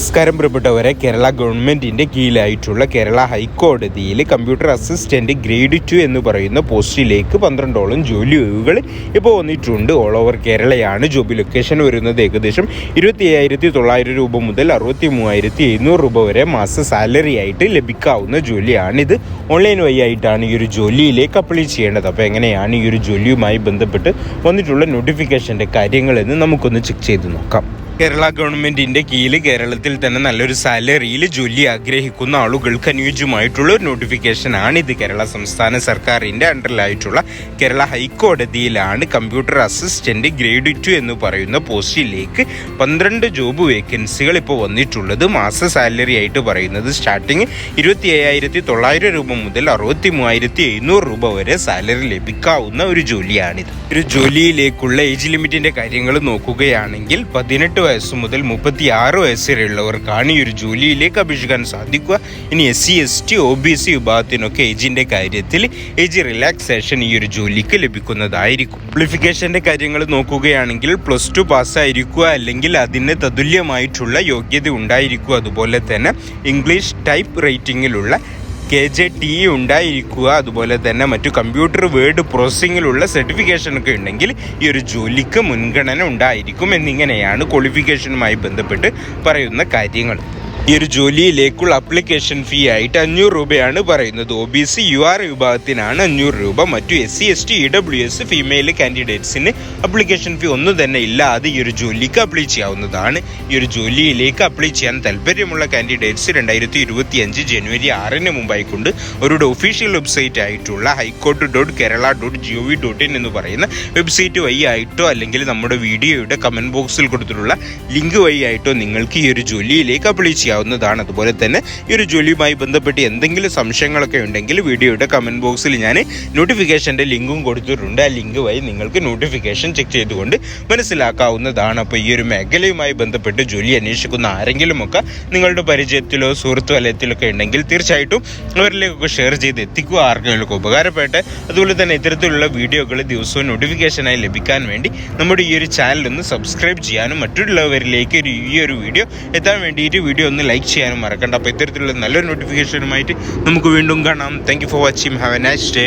നമസ്കാരം പ്രിയപ്പെട്ടവരെ, കേരള ഗവൺമെൻറ്റിൻ്റെ കീഴിലായിട്ടുള്ള കേരള ഹൈക്കോടതിയിൽ കമ്പ്യൂട്ടർ അസിസ്റ്റൻറ്റ് ഗ്രേഡ് 2 എന്ന് പറയുന്ന പോസ്റ്റിലേക്ക് 12ഓളം ജോലി ഒഴിവുകൾ ഇപ്പോൾ വന്നിട്ടുണ്ട്. ഓൾ ഓവർ കേരളയാണ് ജോബ് ലൊക്കേഷൻ വരുന്നത്. ഏകദേശം 27,900 രൂപ മുതൽ 63,700 രൂപ വരെ മാസ സാലറി ആയിട്ട് ലഭിക്കാവുന്ന ജോലിയാണിത്. ഓൺലൈൻ വഴി ആയിട്ടാണ് ഈ ഒരു ജോലിയിലേക്ക് അപ്ലൈ ചെയ്യേണ്ടത്. അപ്പോൾ എങ്ങനെയാണ് ഈ ഒരു ജോലിയുമായി ബന്ധപ്പെട്ട് വന്നിട്ടുള്ള നോട്ടിഫിക്കേഷൻ്റെ കാര്യങ്ങളെന്ന് നമുക്കൊന്ന് ചെക്ക് ചെയ്ത് നോക്കാം. കേരള ഗവൺമെൻറ്റിൻ്റെ കീഴിൽ കേരളത്തിൽ തന്നെ നല്ലൊരു സാലറിയിൽ ജോലി ആഗ്രഹിക്കുന്ന ആളുകൾക്ക് അനുയോജ്യമായിട്ടുള്ള ഒരു നോട്ടിഫിക്കേഷനാണിത്. കേരള സംസ്ഥാന സർക്കാരിൻ്റെ അണ്ടറിലായിട്ടുള്ള കേരള ഹൈക്കോടതിയിലാണ് കമ്പ്യൂട്ടർ അസിസ്റ്റൻറ്റ് ഗ്രേഡ് 2 എന്ന് പറയുന്ന പോസ്റ്റിലേക്ക് 12 ജോബ് വേക്കൻസികൾ ഇപ്പോൾ വന്നിട്ടുള്ളത്. മാസ സാലറി ആയിട്ട് പറയുന്നത് സ്റ്റാർട്ടിങ് 27,900 രൂപ മുതൽ 63,700 രൂപ വരെ സാലറി ലഭിക്കാവുന്ന ഒരു ജോലിയാണിത്. ഒരു ജോലിയിലേക്കുള്ള ഏജ് ലിമിറ്റിൻ്റെ കാര്യങ്ങൾ നോക്കുകയാണെങ്കിൽ 18 വയസ്സ് മുതൽ 36 വയസ്സ് വരെയുള്ളവർക്കാണ് ഈ ഒരു ജോലിയിലേക്ക് അപേക്ഷിക്കാൻ സാധിക്കുക. ഇനി SC ST OBC വിഭാഗത്തിനൊക്കെ ഏജിൻ്റെ കാര്യത്തിൽ ഏജ് റിലാക്സേഷൻ ഈ ഒരു ജോലിക്ക് ലഭിക്കുന്നതായിരിക്കും. ക്വാളിഫിക്കേഷൻ്റെ കാര്യങ്ങൾ നോക്കുകയാണെങ്കിൽ +2 പാസ്സായിരിക്കുക, അല്ലെങ്കിൽ അതിന് തതുല്യമായിട്ടുള്ള യോഗ്യത ഉണ്ടായിരിക്കുക. അതുപോലെ തന്നെ ഇംഗ്ലീഷ് ടൈപ്പ് റൈറ്റിങ്ങിലുള്ള KJTE ഉണ്ടായിരിക്കുക. അതുപോലെ തന്നെ മറ്റു കമ്പ്യൂട്ടർ വേർഡ് പ്രോസസ്സിങ്ങിലുള്ള സർട്ടിഫിക്കേഷനൊക്കെ ഉണ്ടെങ്കിൽ ഈ ഒരു ജോലിക്ക് മുൻഗണന ഉണ്ടായിരിക്കും എന്നിങ്ങനെയാണ് ക്വാളിഫിക്കേഷനുമായി ബന്ധപ്പെട്ട് പറയുന്ന കാര്യങ്ങൾ. ഈ ഒരു ജോലിയിലേക്കുള്ള അപ്ലിക്കേഷൻ ഫീ ആയിട്ട് 500 രൂപയാണ് പറയുന്നത്. OBC UR വിഭാഗത്തിനാണ് 500 രൂപ. മറ്റു SC ST EWS ഫീമെയിൽ കാൻഡിഡേറ്റ്സിന് അപ്ലിക്കേഷൻ ഫീ ഒന്നും തന്നെ ഇല്ലാതെ ഈ ഒരു ജോലിക്ക് അപ്ലൈ ചെയ്യാവുന്നതാണ്. ഈ ഒരു ജോലിയിലേക്ക് അപ്ലൈ ചെയ്യാൻ താല്പര്യമുള്ള കാൻഡിഡേറ്റ്സ് 2025 ജനുവരി 6 മുമ്പായിക്കൊണ്ട് അവരുടെ ഒഫീഷ്യൽ വെബ്സൈറ്റ് ആയിട്ടുള്ള haicourt.kerala.gov.in എന്ന് പറയുന്ന വെബ്സൈറ്റ് വഴി ആയിട്ടോ അല്ലെങ്കിൽ നമ്മുടെ വീഡിയോയുടെ കമൻറ്റ് ബോക്സിൽ കൊടുത്തിട്ടുള്ള ലിങ്ക് വഴി ആയിട്ടോ നിങ്ങൾക്ക് ഈ ഒരു ജോലിയിലേക്ക് അപ്ലൈ ചെയ്യാം. അതുപോലെ തന്നെ ഈ ഒരു ജോലിയുമായി ബന്ധപ്പെട്ട് എന്തെങ്കിലും സംശയങ്ങളൊക്കെ ഉണ്ടെങ്കിൽ വീഡിയോയുടെ കമൻറ്റ് ബോക്സിൽ ഞാൻ നോട്ടിഫിക്കേഷൻ്റെ ലിങ്കും കൊടുത്തിട്ടുണ്ട്. ആ ലിങ്ക് വഴി നിങ്ങൾക്ക് നോട്ടിഫിക്കേഷൻ ചെക്ക് ചെയ്തുകൊണ്ട് മനസ്സിലാക്കാവുന്നതാണ്. അപ്പോൾ ഈ ഒരു മേഖലയുമായി ബന്ധപ്പെട്ട് ജോലി അന്വേഷിക്കുന്ന ആരെങ്കിലുമൊക്കെ നിങ്ങളുടെ പരിചയത്തിലോ സുഹൃത്ത് വലയത്തിലൊക്കെ ഉണ്ടെങ്കിൽ തീർച്ചയായിട്ടും അവരിലേക്കൊക്കെ ഷെയർ ചെയ്ത് എത്തിക്കുക. ആർക്കെങ്കിലും ഉപകാരപ്പെട്ട് അതുപോലെ തന്നെ ഇത്തരത്തിലുള്ള വീഡിയോകൾ ദിവസവും നോട്ടിഫിക്കേഷനായി ലഭിക്കാൻ വേണ്ടി നമ്മുടെ ഈ ഒരു ചാനലൊന്ന് സബ്സ്ക്രൈബ് ചെയ്യാനും മറ്റുള്ളവരിലേക്ക് ഈ ഒരു വീഡിയോ എത്താൻ വേണ്ടിയിട്ട് വീഡിയോ ഒന്ന് ലൈക്ക് ചെയ്യാനും മറക്കണ്ട. അപ്പോൾ ഇത്തരത്തിലുള്ള നല്ലൊരു നോട്ടിഫിക്കേഷനുമായിട്ട് നമുക്ക് വീണ്ടും കാണാം. Thank you for watching. Have A nice day.